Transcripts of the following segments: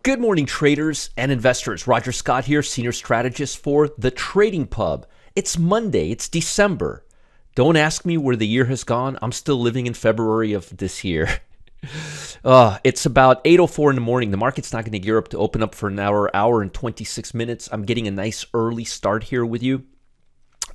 Good morning, traders and investors. Roger Scott here, senior strategist for the Trading Pub. It's Monday. It's December. Don't ask me where the year has gone. I'm still living in February of this year. It's about 8:04 in the morning. The market's not going to gear up to open up for an hour and 26 minutes. I'm getting a nice early start here with you.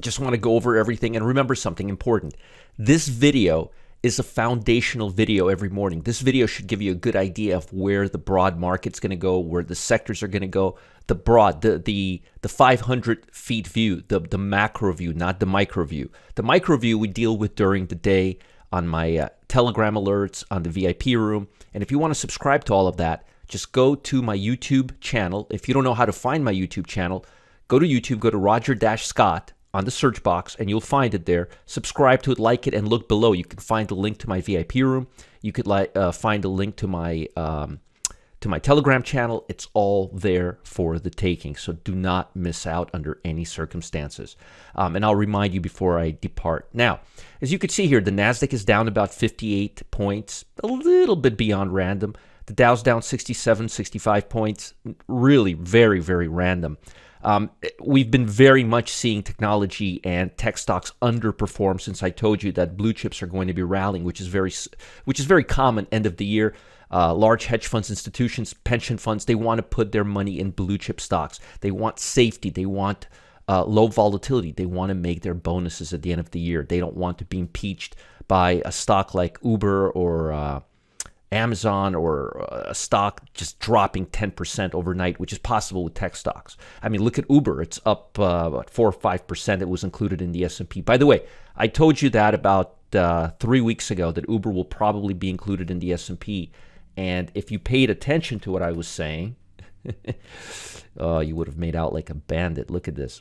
Just want to go over everything. And remember something important. This video is a foundational video every morning. This video should give you a good idea of where the broad market's going to go, where the sectors are going to go. The 500 feet view, the macro view, not the micro view. The micro view we deal with during the day on my Telegram alerts, on the VIP room. And if you want to subscribe to all of that, just go to my YouTube channel. If you don't know how to find my YouTube channel, go to YouTube, go to Roger-Scott on the search box, and you'll find it there. Subscribe to it, like it, and look below. You can find the link to my VIP room. You could find a link to my Telegram channel. It's all there for the taking, so do not miss out under any circumstances. And I'll remind you before I depart. Now, as you can see here, the Nasdaq is down about 58 points, a little bit beyond random. The Dow's down 67, 65 points, really very, very random. We've been very much seeing technology and tech stocks underperform since I told you that blue chips are going to be rallying, which is very common end of the year. Large hedge funds, institutions, pension funds, they want to put their money in blue chip stocks. They want safety. They want low volatility. They want to make their bonuses at the end of the year. They don't want to be impeached by a stock like Uber or Amazon or a stock just dropping 10% overnight, which is possible with tech stocks. I mean, look at Uber. It's up about 4 or 5%. It was included in the S&P. By the way, I told you that about 3 weeks ago, that Uber will probably be included in the S&P. And if you paid attention to what I was saying, you would have made out like a bandit. Look at this.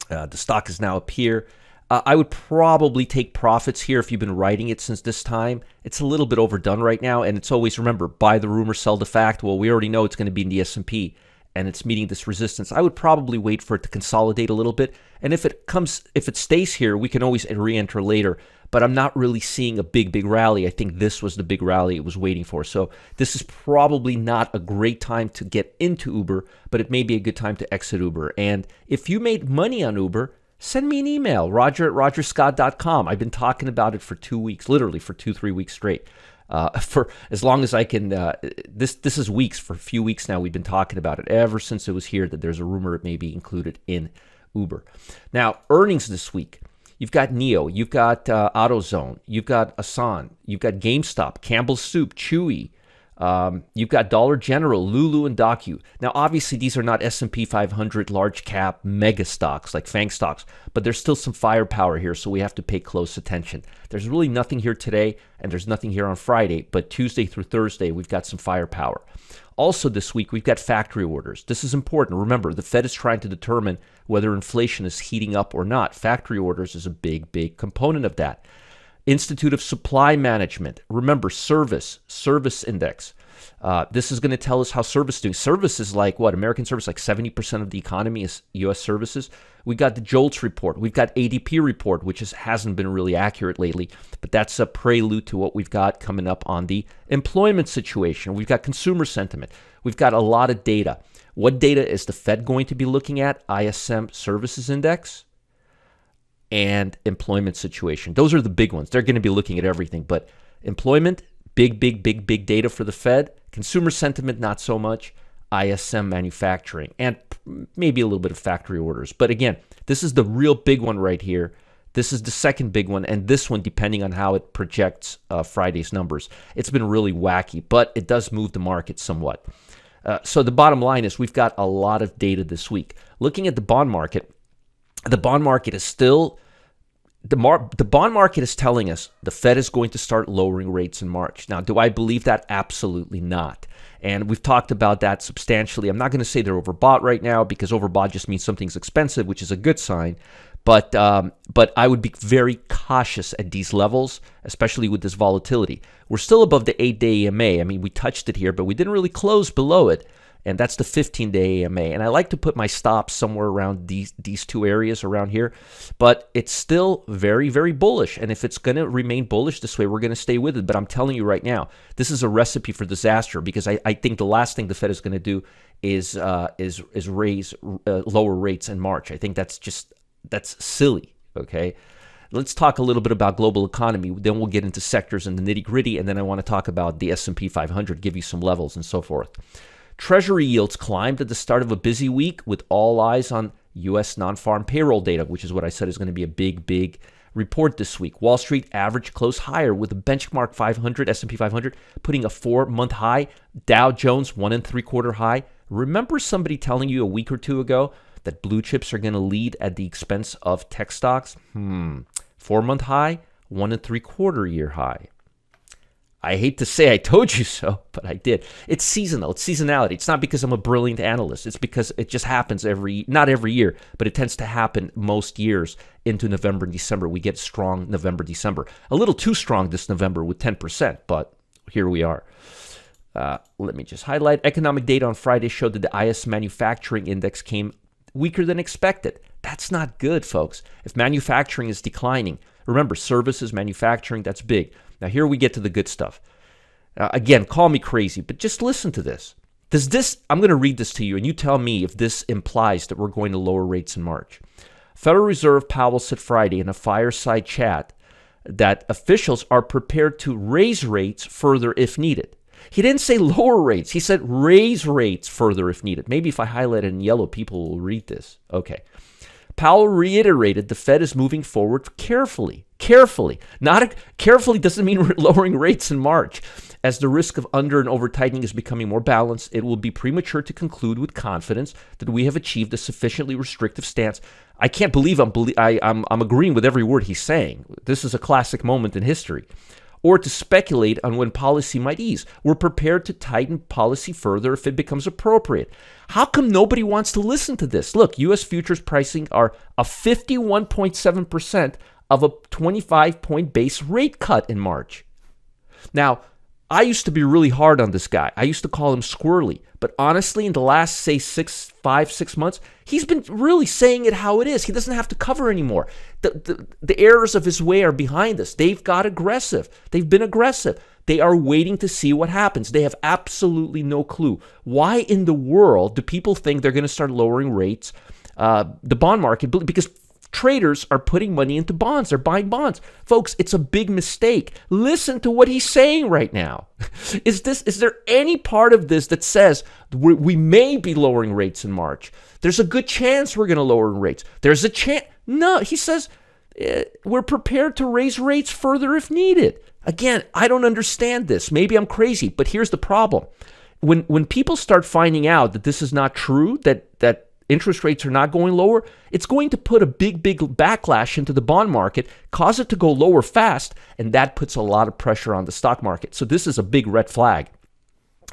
The stock is now up here. I would probably take profits here if you've been writing it since this time. It's a little bit overdone right now, and it's always, remember, buy the rumor, sell the fact. Well, we already know it's going to be in the S&P, and it's meeting this resistance. I would probably wait for it to consolidate a little bit, and if it stays here, we can always re-enter later, but I'm not really seeing a big rally. I think this was the big rally it was waiting for. So this is probably not a great time to get into Uber, but it may be a good time to exit Uber. And if you made money on Uber, send me an email, roger@rogerscott.com. I've been talking about it for 2 weeks, literally for 2-3 weeks straight. For as long as I can, this is weeks. For a few weeks now, we've been talking about it ever since it was here that there's a rumor it may be included in Uber. Now, earnings this week. You've got NEO, you've got AutoZone, you've got Asan, you've got GameStop, Campbell's Soup, Chewy. You've got Dollar General, Lulu, and Docu. Now, obviously, these are not S&P 500 large cap mega stocks like FANG stocks, but there's still some firepower here, so we have to pay close attention. There's really nothing here today, and there's nothing here on Friday, but Tuesday through Thursday, we've got some firepower. Also this week, we've got factory orders. This is important. Remember, the Fed is trying to determine whether inflation is heating up or not. Factory orders is a big component of that. Institute of Supply Management. Remember, service index. This is going to tell us how service is doing. Service is like what? American service, like 70% of the economy is U.S. services. We got the JOLTS report. We've got ADP report, which hasn't been really accurate lately, but that's a prelude to what we've got coming up on the employment situation. We've got consumer sentiment. We've got a lot of data. What data is the Fed going to be looking at? ISM Services Index and employment situation. Those are the big ones. They're going to be looking at everything, but employment, big data for the Fed. Consumer sentiment, not so much. ISM manufacturing, and maybe a little bit of factory orders. But again, this is the real big one right here. This is the second big one, and this one, depending on how it projects Friday's numbers, it's been really wacky, but it does move the market somewhat. So the bottom line is we've got a lot of data this week. Looking at the bond market is still, the bond market is telling us the Fed is going to start lowering rates in March. Now, do I believe that? Absolutely not. And we've talked about that substantially. I'm not going to say they're overbought right now, because overbought just means something's expensive, which is a good sign. But I would be very cautious at these levels, especially with this volatility. We're still above the 8-day EMA. I mean, we touched it here, but we didn't really close below it. and that's the 15-day AMA. And I like to put my stops somewhere around these two areas around here, but it's still very, very bullish. And if it's going to remain bullish this way, we're going to stay with it. But I'm telling you right now, this is a recipe for disaster, because I think the last thing the Fed is going to do is raise lower rates in March. I think that's silly. Okay. Let's talk a little bit about global economy. Then we'll get into sectors and the nitty gritty. And then I want to talk about the S&P 500, give you some levels and so forth. Treasury yields climbed at the start of a busy week with all eyes on U.S. non-farm payroll data, which is what I said is going to be a big report this week. Wall Street average closed higher with the benchmark 500, S&P 500, putting a 4-month high. Dow Jones 1 3/4 high. Remember somebody telling you a week or two ago that blue chips are going to lead at the expense of tech stocks? 4-month high, 1 3/4 year high. I hate to say I told you so, but I did. It's seasonal. It's seasonality. It's not because I'm a brilliant analyst. It's because it just happens not every year, but it tends to happen most years into November and December. We get strong November, December. A little too strong this November with 10%, but here we are. Let me just highlight. Economic data on Friday showed that the IS manufacturing index came weaker than expected. That's not good, folks. If manufacturing is declining, remember, services, manufacturing, that's big. Now, here we get to the good stuff. Again, call me crazy, but just listen to this. I'm going to read this to you, and you tell me if this implies that we're going to lower rates in March. Federal Reserve Powell said Friday in a fireside chat that officials are prepared to raise rates further if needed. He didn't say lower rates. He said raise rates further if needed. Maybe if I highlight it in yellow, people will read this. Okay. Powell reiterated the Fed is moving forward carefully. Carefully doesn't mean we're lowering rates in March. As the risk of under and over tightening is becoming more balanced, it will be premature to conclude with confidence that we have achieved a sufficiently restrictive stance. I can't believe I'm agreeing with every word he's saying. This is a classic moment in history. Or to speculate on when policy might ease. We're prepared to tighten policy further if it becomes appropriate. How come nobody wants to listen to this? Look, U.S. futures pricing are a 51.7% of a 25-point base rate cut in March. Now, I used to be really hard on this guy. I used to call him squirrely. But honestly, in the last, say, 6 months, he's been really saying it how it is. He doesn't have to cover anymore. The errors of his way are behind us. They've got aggressive. They've been aggressive. They are waiting to see what happens. They have absolutely no clue. Why in the world do people think they're going to start lowering rates, the bond market? Because traders are putting money into bonds. They're buying bonds. Folks, it's a big mistake. Listen to what he's saying right now. Is there any part of this that says we may be lowering rates in March? There's a good chance we're going to lower rates. There's a chance. No, he says we're prepared to raise rates further if needed. Again, I don't understand this. Maybe I'm crazy, but here's the problem. When people start finding out that this is not true, that interest rates are not going lower, it's going to put a big backlash into the bond market, cause it to go lower fast, and that puts a lot of pressure on the stock market. So this is a big red flag.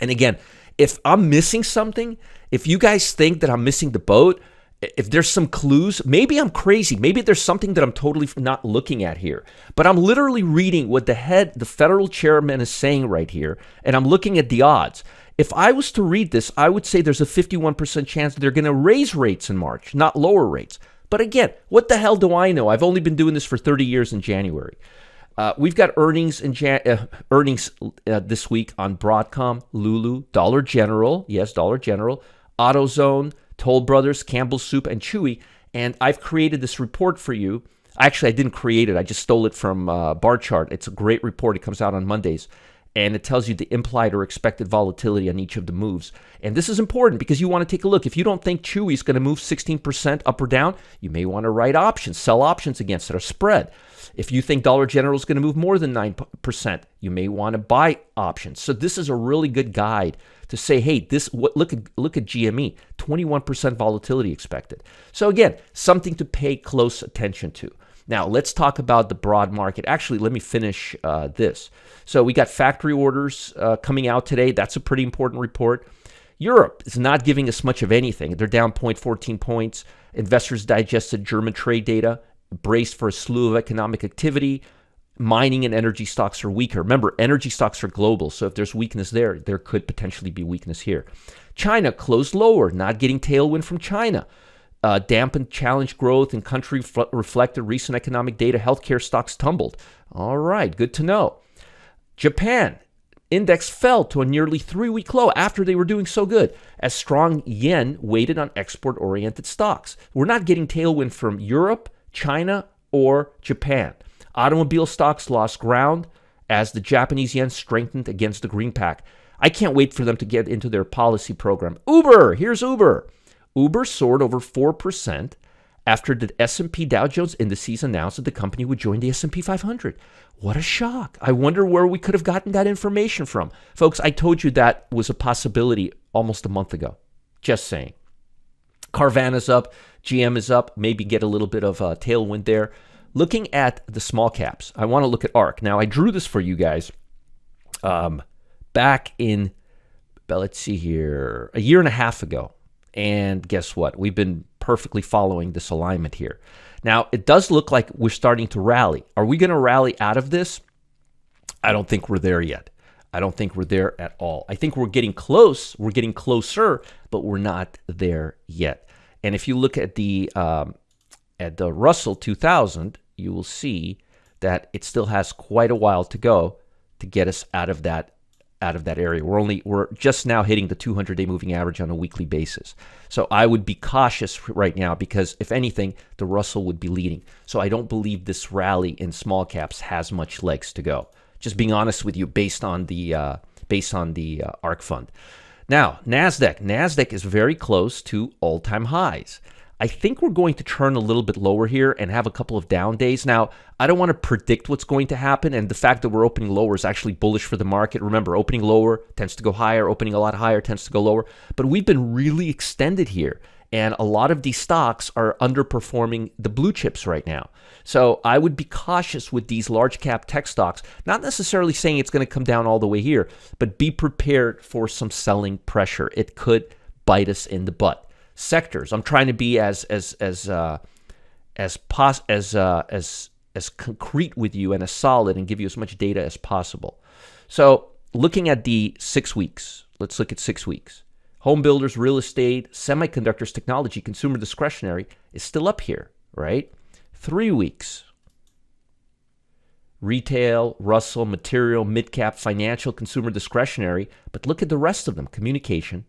And again, if I'm missing something, if you guys think that I'm missing the boat, if there's some clues, maybe I'm crazy. Maybe there's something that I'm totally not looking at here. But I'm literally reading what the federal chairman is saying right here, and I'm looking at the odds. If I was to read this, I would say there's a 51% chance that they're going to raise rates in March, not lower rates. But again, what the hell do I know? I've only been doing this for 30 years in January. We've got earnings this week on Broadcom, LULU, Dollar General, yes, Dollar General, AutoZone, Toll Brothers, Campbell's Soup, and Chewy. And I've created this report for you. Actually, I didn't create it. I just stole it from Bar Chart. It's a great report. It comes out on Mondays. And it tells you the implied or expected volatility on each of the moves. And this is important because you want to take a look. If you don't think Chewy is going to move 16% up or down, you may want to write options, sell options against it or spread. If you think Dollar General is going to move more than 9%, you may want to buy options. So this is a really good guide to say, hey, look at GME, 21% volatility expected. So again, something to pay close attention to. Now, let's talk about the broad market. Actually, let me finish this. So we got factory orders coming out today. That's a pretty important report. Europe is not giving us much of anything. They're down 0.14 points. Investors digested German trade data, braced for a slew of economic activity. Mining and energy stocks are weaker. Remember, energy stocks are global, so if there's weakness there, there could potentially be weakness here. China closed lower, not getting tailwind from China. Dampened challenge growth in country reflected recent economic data. Healthcare stocks tumbled. All right, good to know. Japan index fell to a nearly 3-week low after they were doing so good, as strong yen weighted on export-oriented stocks. We're not getting tailwind from Europe, China, or Japan. Automobile stocks lost ground as the Japanese yen strengthened against the green pack. I can't wait for them to get into their policy program. Uber, here's Uber. Uber soared over 4% after the S&P Dow Jones indices announced that the company would join the S&P 500. What a shock. I wonder where we could have gotten that information from. Folks, I told you that was a possibility almost a month ago. Just saying. Carvana's up, GM is up, maybe get a little bit of a tailwind there. Looking at the small caps, I want to look at ARK. Now, I drew this for you guys back in, let's see here, a year and a half ago. And guess what? We've been perfectly following this alignment here. Now, it does look like we're starting to rally. Are we going to rally out of this? I don't think we're there yet. I don't think we're there at all. I think we're getting close. We're getting closer, but we're not there yet. And if you look at the Russell 2000, you will see that it still has quite a while to go to get us out of that area. We're just now hitting the 200-day moving average on a weekly basis. So I would be cautious right now because if anything, the Russell would be leading. So I don't believe this rally in small caps has much legs to go. Just being honest with you, based on the ARK fund. Now, Nasdaq is very close to all-time highs. I think we're going to turn a little bit lower here and have a couple of down days. Now, I don't want to predict what's going to happen, and the fact that we're opening lower is actually bullish for the market. Remember, opening lower tends to go higher, opening a lot higher tends to go lower. But we've been really extended here, and a lot of these stocks are underperforming the blue chips right now. So I would be cautious with these large cap tech stocks, not necessarily saying it's going to come down all the way here, but be prepared for some selling pressure. It could bite us in the butt. Sectors. I'm trying to be as concrete with you and as solid and give you as much data as possible. So, looking at the 6 weeks. Let's look at 6 weeks. Home builders, real estate, semiconductors, technology, consumer discretionary is still up here, right? 3 weeks. Retail, Russell, material, mid-cap, financial, consumer discretionary. But look at the rest of them. Communication,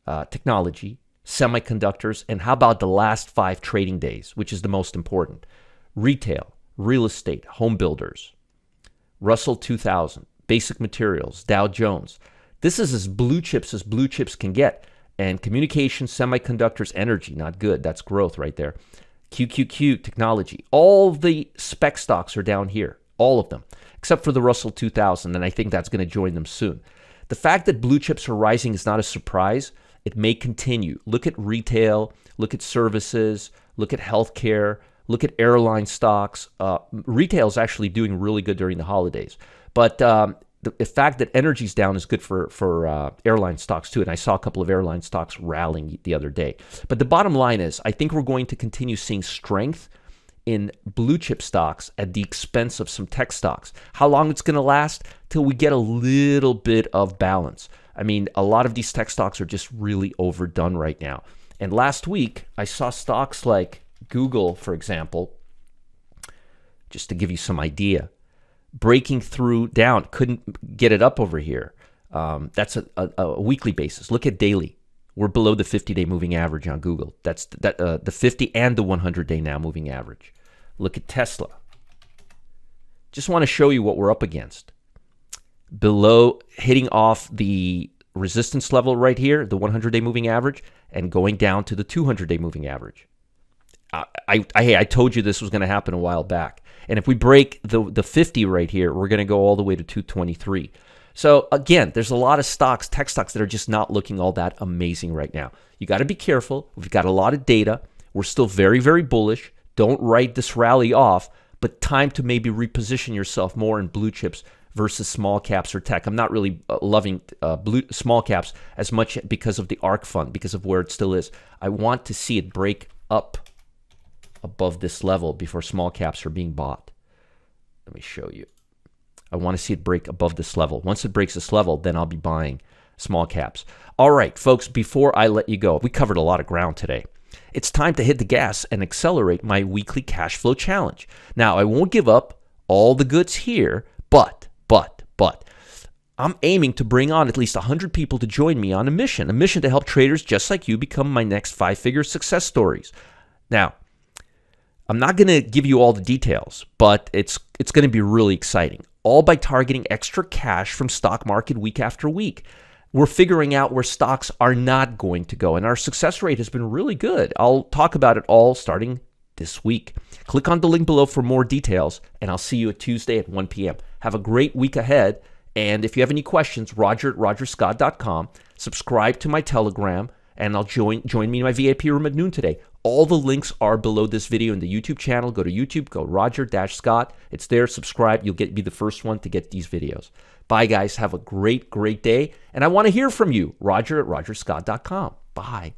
technology, semiconductors, and how about the last 5 trading days, which is the most important? Retail, real estate, home builders, Russell 2000, basic materials, Dow Jones. This is as blue chips can get. And communication, semiconductors, energy, not good. That's growth right there. QQQ, technology. All the spec stocks are down here, all of them, except for the Russell 2000, and I think that's going to join them soon. The fact that blue chips are rising is not a surprise. It may continue. Look at retail, look at services, look at healthcare, look at airline stocks. Retail is actually doing really good during the holidays. But the fact that energy's down is good for airline stocks too. And I saw a couple of airline stocks rallying the other day. But the bottom line is, I think we're going to continue seeing strength in blue chip stocks at the expense of some tech stocks. How long it's going to last? Till we get a little bit of balance. I mean, a lot of these tech stocks are just really overdone right now. And last week, I saw stocks like Google, for example, just to give you some idea, breaking through down, couldn't get it up over here. That's a weekly basis. Look at daily. We're below the 50-day moving average on Google. That's the 50 and the 100-day now moving average. Look at Tesla. Just want to show you what we're up against. Below, hitting off the resistance level right here, the 100-day moving average, and going down to the 200-day moving average. I told you this was going to happen a while back. And if we break the 50 right here, we're going to go all the way to 223. So again, there's a lot of stocks, tech stocks, that are just not looking all that amazing right now. You got to be careful. We've got a lot of data. We're still very, very bullish. Don't write this rally off, but time to maybe reposition yourself more in blue chips versus small caps or tech. I'm not really loving small caps as much because of the ARK fund, because of where it still is. I want to see it break up above this level before small caps are being bought. Let me show you. I want to see it break above this level. Once it breaks this level, then I'll be buying small caps. All right, folks, before I let you go, we covered a lot of ground today. It's time to hit the gas and accelerate my weekly cash flow challenge. Now, I won't give up all the goods here, but I'm aiming to bring on at least 100 people to join me on a mission to help traders just like you become my next 5-figure success stories. Now, I'm not going to give you all the details, but it's going to be really exciting, all by targeting extra cash from stock market week after week. We're figuring out where stocks are not going to go, and our success rate has been really good. I'll talk about it all starting this week. Click on the link below for more details, and I'll see you at Tuesday at 1 p.m. Have a great week ahead, and if you have any questions, roger@rogerscott.com. Subscribe to my Telegram, and I'll join me in my VIP room at noon today. All the links are below this video in the YouTube channel. Go to YouTube, go Roger-Scott. It's there. Subscribe. You'll be the first one to get these videos. Bye, guys. Have a great day. And I want to hear from you. Roger@rogerscott.com. Bye.